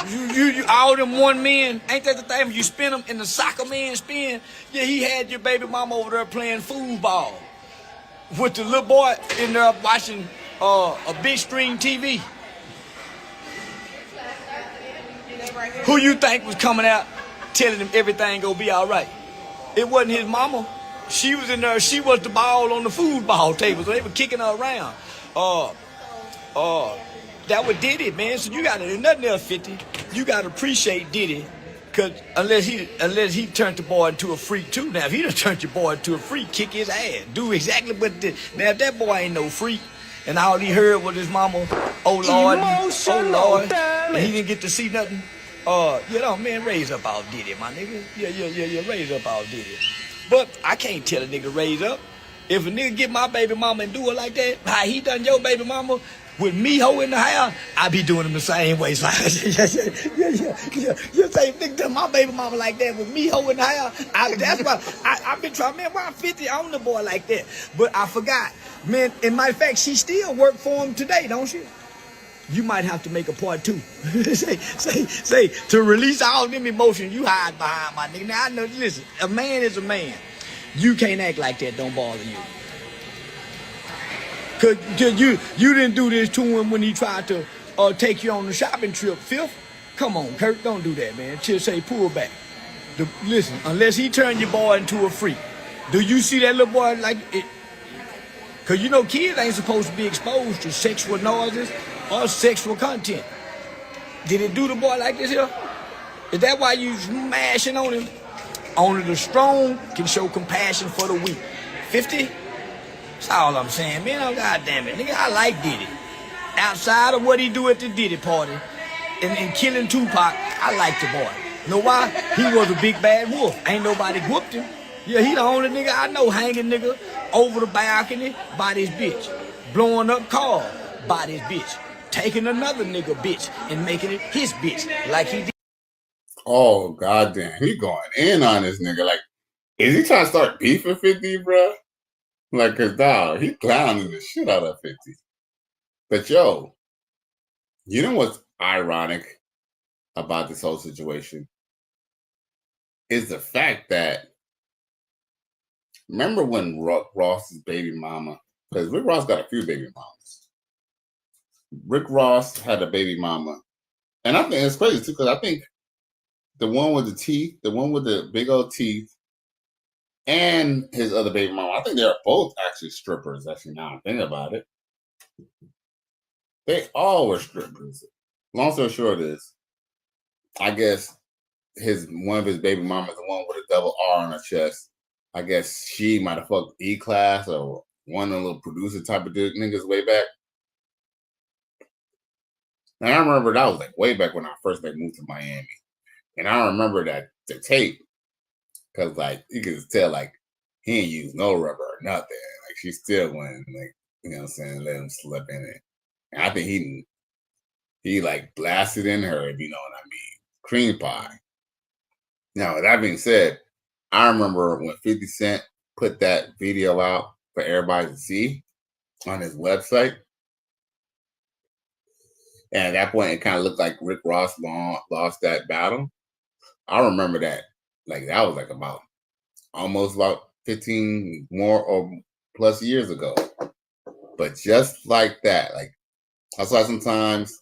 [SPEAKER 21] You all them one men, ain't that the thing? You spin them in the soccer man spin. Yeah, he had your baby mama over there playing foosball with the little boy in there watching a big screen TV. Who you think was coming out telling him everything gonna be all right? It wasn't his mama. She was in there. She was the ball on the foosball table, so they were kicking her around. That was Diddy, man. So you gotta, nothing else 50. You gotta appreciate Diddy, cause unless he turned the boy into a freak too. Now if he done turned your boy into a freak, kick his ass. Do exactly what did. Now if that boy ain't no freak, and all he heard was his mama, oh Lord, and he didn't get to see nothing. Man, raise up all Diddy, my nigga. Yeah, raise up all Diddy. But I can't tell a nigga to raise up. If a nigga get my baby mama and do it like that, how he done your baby mama, with me hoe in the house, I be doing him the same way. So You say, nigga, done my baby mama like that with me hoe in the house. That's why I've been trying, man, why 50 on the boy like that? But I forgot. Man, in my fact, she still work for him today, don't she? You might have to make a part 2. say, to release all them emotions you hide behind, my nigga. Now, I know, listen, a man is a man. You can't act like that, don't bother you. Cause you didn't do this to him when he tried to take you on the shopping trip, Fifth. Come on, Kurt, don't do that, man. Just say, pull back. Listen, unless he turned your boy into a freak. Do you see that little boy like it? Cause you know kids ain't supposed to be exposed to sexual noises or sexual content. Did it do the boy like this here? Is that why you smashing on him? Only the strong can show compassion for the weak. 50? That's all I'm saying, man. Oh, goddamn it. Nigga, I like Diddy. Outside of what he do at the Diddy party and killing Tupac, I like the boy. Know why? He was a big bad wolf. Ain't nobody whooped him. Yeah, he the only nigga I know hanging nigga over the balcony by this bitch. Blowing up cars by this bitch. Taking another nigga bitch and making it his bitch like he did.
[SPEAKER 14] Oh, goddamn. He going in on this nigga. Like, is he trying to start beefing 50, bro? Like, cause dog, he clowning the shit out of 50. But yo, you know what's ironic about this whole situation is the fact that remember when Ross's baby mama, because Rick Ross got a few baby mamas. Rick Ross had a baby mama, and I think it's crazy too because I think the one with the teeth, the one with the big old teeth, and his other baby mama, I think they're both actually strippers. Actually, now I'm thinking about it, they all were strippers. Long story short is, I guess one of his baby mamas, the one with a double R on her chest, I guess she might have fucked E-Class or one of the little producer type of niggas way back. And I remember that was like way back when I first moved to Miami. And I remember that the tape, because like you could tell like he ain't used no rubber or nothing. Like she still went like, you know what I'm saying, let him slip in it. And I think he like blasted in her, if you know what I mean. Cream pie. Now, with that being said, I remember when 50 Cent put that video out for everybody to see on his website. And at that point, it kind of looked like Rick Ross lost that battle. I remember that. Like, that was like almost about 15 more or plus years ago. But just like that, like, that's why sometimes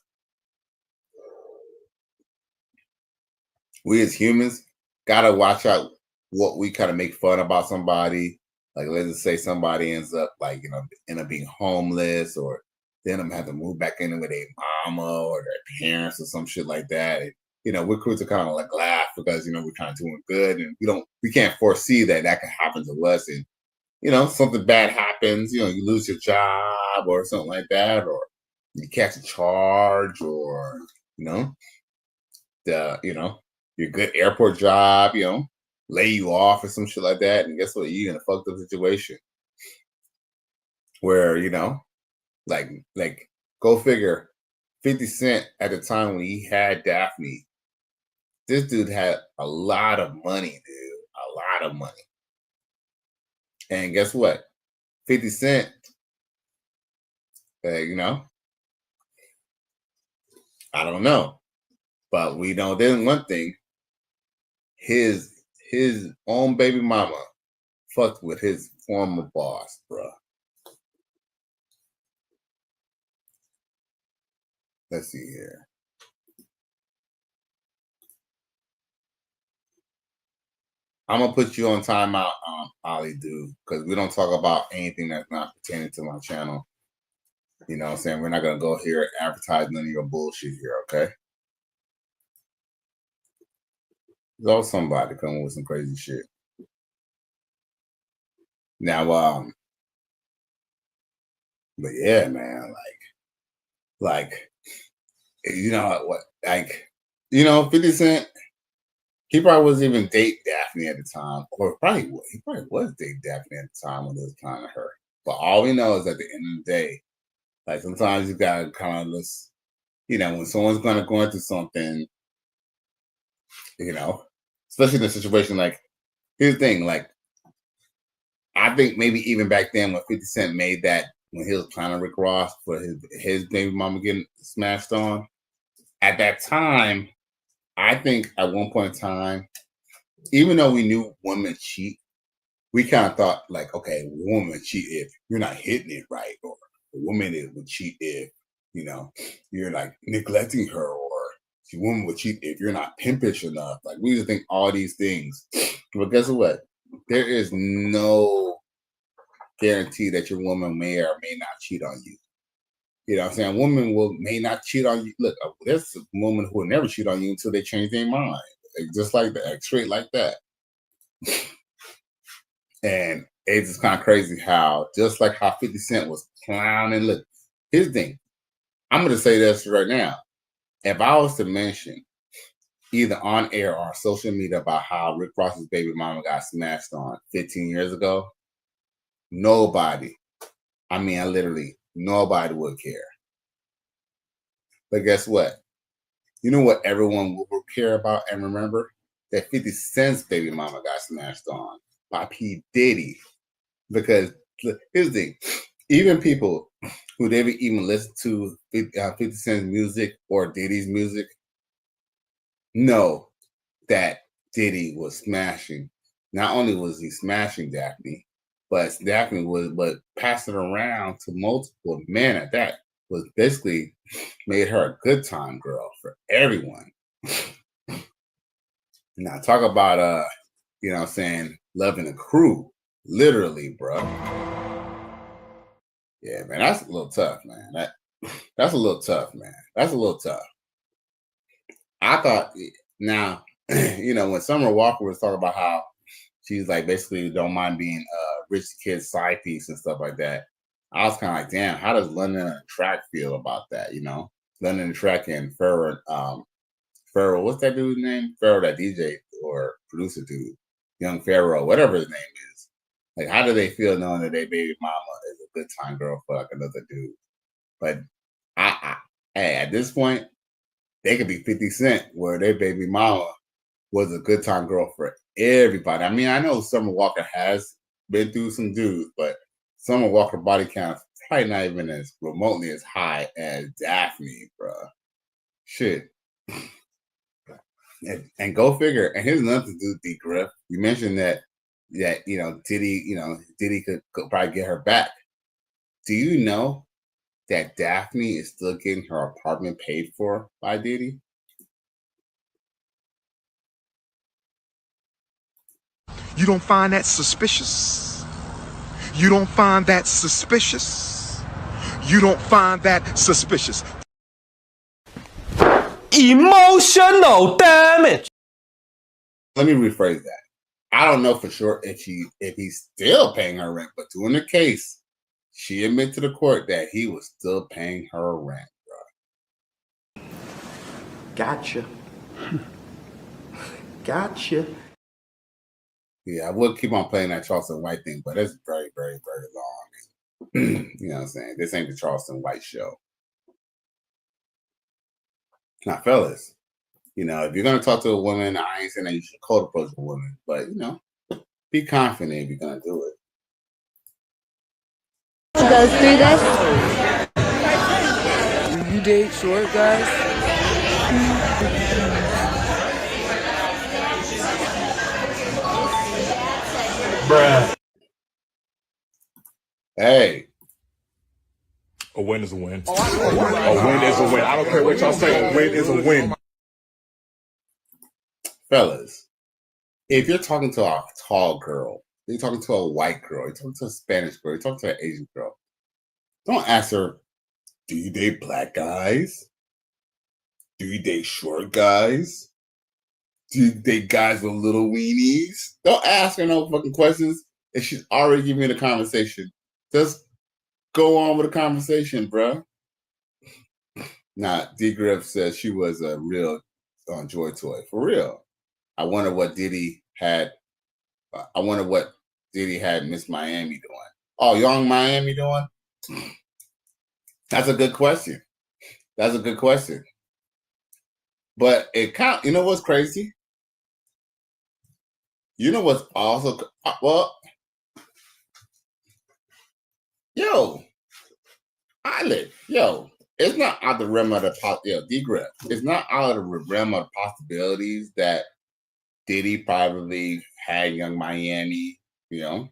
[SPEAKER 14] we as humans gotta watch out what we kind of make fun about somebody. Like, let's just say somebody ends up like, end up being homeless, or then them have to move back in with their mama or their parents or some shit like that. And, we're quick to kind of like laugh because we're kind of doing good, and we can't foresee that can happen to us. And something bad happens. You lose your job or something like that, or you catch a charge, or your good airport job, lay you off or some shit like that. And guess what? You're in a fucked up situation where, like go figure, 50 Cent at the time when he had Daphne, this dude had a lot of money, dude. A lot of money. And guess what? 50 Cent, I don't know. But we know there's one thing. His own baby mama fucked with his former boss, bro. Let's see here. I'm gonna put you on timeout, Ollie, dude, because we don't talk about anything that's not pertaining to my channel. You know what I'm saying? We're not gonna go here and advertise none of your bullshit here, okay? There's always somebody coming with some crazy shit. Now, but yeah, man, like, what, 50 Cent, he probably wasn't even dating Daphne at the time, or he probably was dating Daphne at the time when it was kind of her. But all we know is at the end of the day, like sometimes you gotta kind of just, when someone's going through something, especially in a situation like, here's the thing, like, I think maybe even back then when 50 Cent made that, when he was planning Rick Ross for his baby mama getting smashed on, at that time, I think at one point in time, even though we knew women cheat, we kind of thought like, okay, woman cheat if you're not hitting it right, or a woman would cheat if, you're like neglecting her, or a woman would cheat if you're not pimpish enough. Like, we just think all these things. But guess what? There is no guarantee that your woman may or may not cheat on you. You know what I'm saying? A woman may not cheat on you. Look, there's a woman who will never cheat on you until they change their mind. Just like that, straight like that. And it's just kind of crazy how, just like how 50 Cent was clowning. Look, here's the thing. I'm going to say this right now. If I was to mention either on air or on social media about how Rick Ross's baby mama got smashed on 15 years ago, nobody, nobody would care. But guess what? You know what everyone will care about and remember? That 50 Cent's baby mama got smashed on by P. Diddy. Because look, here's the thing. even people who didn't even listen to 50 Cent's music or Diddy's music know that Diddy was smashing. Not only was he smashing Daphne, but Daphne was passing around to multiple men at that. Was basically made her a good time girl for everyone. Now talk about you know what I'm saying, loving a crew. Literally, bro. Yeah, man, that's a little tough, man. That's a little tough, man. That's a little tough. I thought now, you know, when Summer Walker was talking about how she's like basically don't mind being rich kid's side piece and stuff like that, I was kind of like, damn, how does London and Track feel about that? You know, London and Track and Pharaoh, what's that dude's name? Pharaoh, that DJ or producer dude, Young Pharaoh, whatever his name is. Like, how do they feel knowing that their baby mama is a good time girl for like another dude? But hey, at this point, they could be 50 Cent, where their baby mama was a good time girl for everybody. I mean, I know Summer Walker has been through some dudes, but Summer Walker body count is probably not even as remotely as high as Daphne, bro. Shit. And go figure. And here's another to do with D Griff. You mentioned that you know Diddy could probably get her back. Do you know that Daphne is still getting her apartment paid for by Diddy?
[SPEAKER 17] You don't find that suspicious? You don't find that suspicious? You don't find that suspicious?
[SPEAKER 6] Emotional damage.
[SPEAKER 14] Let me rephrase that. I don't know for sure if he's still paying her rent, but during the case, she admitted to the court that he was still paying her rent, bro.
[SPEAKER 9] Gotcha. Gotcha.
[SPEAKER 14] Yeah, I would keep on playing that Charleston White thing, but it's very, very, very long. You know what I'm saying? This ain't the Charleston White show. Now, fellas, you know, if you're going to talk to a woman, I ain't saying that you should cold approach a woman, but, you know, be confident if you're going to do it.
[SPEAKER 1] Goes through this.
[SPEAKER 22] Do you date short guys?
[SPEAKER 14] Bruh. Hey.
[SPEAKER 23] A win is a win. A win is a win. I don't care what y'all say. A win is a win.
[SPEAKER 14] Fellas, if you're talking to a tall girl, you're talking to a white girl, you're talking to a Spanish girl, you're talking to an Asian girl, don't ask her, do you date black guys? Do you date short guys? Do you date guys with little weenies? Don't ask her no fucking questions if she's already giving you the conversation. Just go on with the conversation, bruh. Nah, D. Griff says she was a real joy toy. For real. I wonder what Diddy had Miss Miami doing. Oh, Young Miami doing? That's a good question. That's a good question. But you know what's crazy? You know what's also, well, it's not out of the realm of D-Griff. It's not out of the realm of possibilities that Diddy probably had Young Miami, you know.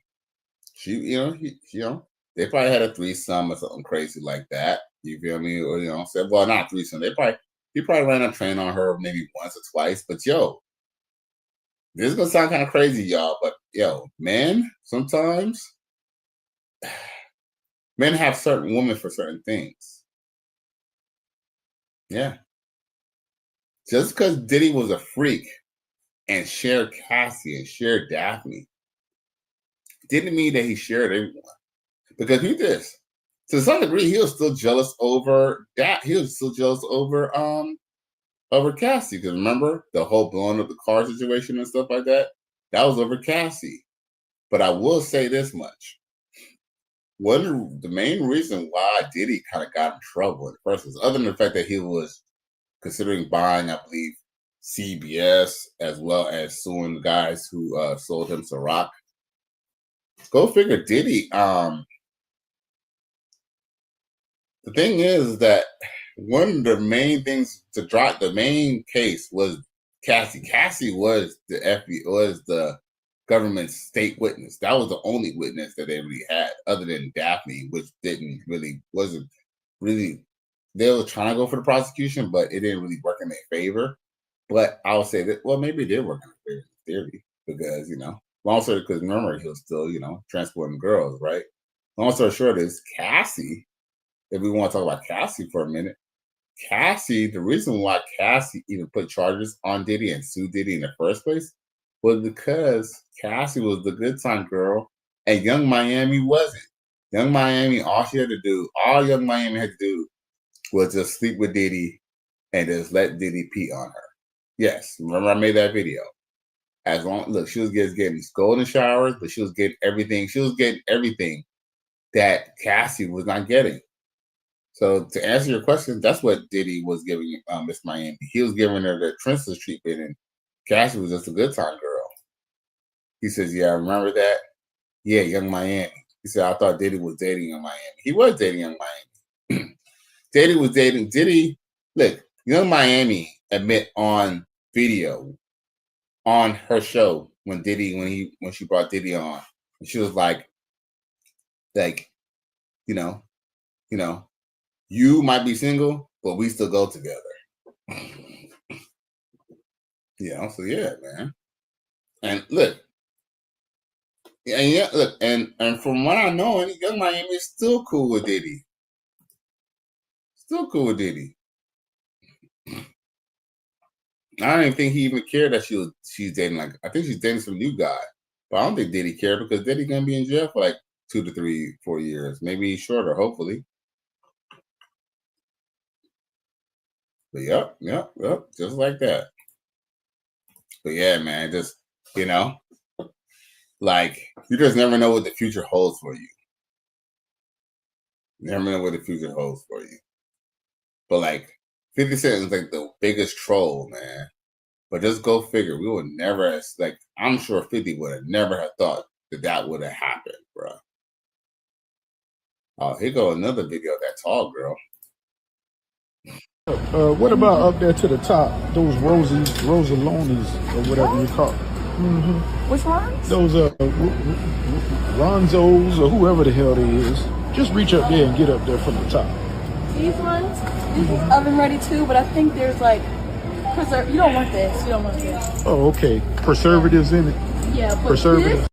[SPEAKER 14] They probably had a threesome or something crazy like that. You feel me? Or well, not threesome. He probably ran a train on her maybe once or twice. But this is gonna sound kind of crazy, y'all. But men sometimes men have certain women for certain things. Yeah. Just because Diddy was a freak and shared Cassie and shared Daphne didn't mean that he shared everyone. Because he did. To some degree, he was still jealous over that. He was still jealous over Cassie. Because remember the whole blowing up the car situation and stuff like that? That was over Cassie. But I will say this much. The main reason why Diddy kind of got in trouble in the first place, other than the fact that he was considering buying, I believe, CBS, as well as suing the guys who sold him Ciroc. Go figure, Diddy The thing is that one of the main things to drop the main case was Cassie. Cassie was the FBI, was the government's state witness. That was the only witness that they really had, other than Daphne, which wasn't really. They were trying to go for the prosecution, but it didn't really work in their favor. But I would say that, well, maybe it did work in their favor in theory, because long story, because remember he was still transporting girls, right? Long story short is Cassie. If we want to talk about Cassie for a minute, Cassie, the reason why Cassie even put charges on Diddy and sued Diddy in the first place was because Cassie was the good time girl and Young Miami wasn't. Young Miami, all Young Miami had to do was just sleep with Diddy and just let Diddy pee on her. Yes, remember I made that video. Look, she was getting golden showers, but she was getting everything. She was getting everything that Cassie was not getting. So to answer your question, that's what Diddy was giving Miss Miami. He was giving her the princess treatment, and Cassie was just a good time girl. He says, "Yeah, I remember that. Yeah, Young Miami." He said, "I thought Diddy was dating Young Miami." He was dating Young Miami. Diddy was dating Diddy. Look, Young Miami admit on video on her show when she brought Diddy on, and she was like, you might be single, but we still go together. So yeah, man. And look, and from what I know, Young Miami is still cool with Diddy. Still cool with Diddy. I don't even think he even cared that she's dating. I think she's dating some new guy, but I don't think Diddy cared, because Diddy gonna be in jail for 2 to 3, 4 years, maybe shorter, hopefully. But yep, just like that. But yeah, man, just you just never know what the future holds for you. You never know what the future holds for you. But 50 Cent is the biggest troll, man. But just go figure. We would never I'm sure 50 would have never have thought that would have happened, bro. Oh, here go another video of that tall girl.
[SPEAKER 1] What about up there to the top? Those Rosalonis or whatever you call them.
[SPEAKER 8] Which ones?
[SPEAKER 1] Those Ronzos or whoever the hell they is. Just reach up there and get up there from the top.
[SPEAKER 8] These ones? This is oven ready too, but I think there's you don't want this. You don't want this.
[SPEAKER 1] Oh, okay. Preservatives in it?
[SPEAKER 8] Yeah,
[SPEAKER 1] preservatives.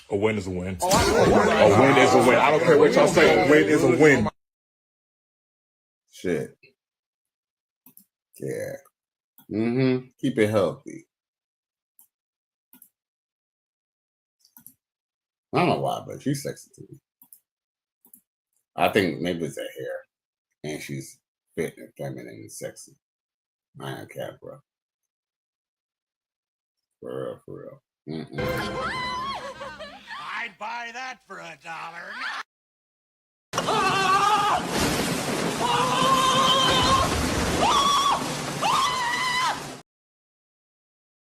[SPEAKER 23] A win is a win. A win is a win. I don't care what y'all say. A win is a win.
[SPEAKER 14] Shit. Yeah. Keep it healthy. I don't know why, but she's sexy to me. I think maybe it's her hair. And she's fit and feminine and sexy. I ain't cat, bro. For real.
[SPEAKER 19] I'd buy that for $1.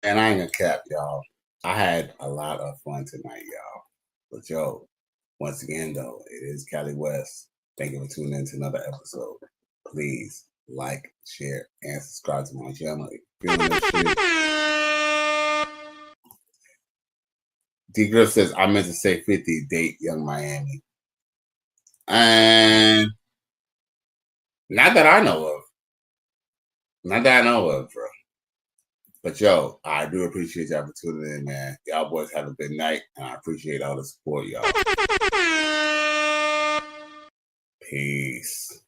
[SPEAKER 14] And I ain't gonna cap, y'all. I had a lot of fun tonight, y'all. But once again, though, it is Cali West. Thank you for tuning in to another episode. Please like, share, and subscribe to my channel. If you're feeling this shit. D Griff says, I meant to say 50, date Young Miami. And not that I know of. Not that I know of, bro. But I do appreciate y'all for tuning in, man. Y'all boys have a good night, and I appreciate all the support, y'all. Peace.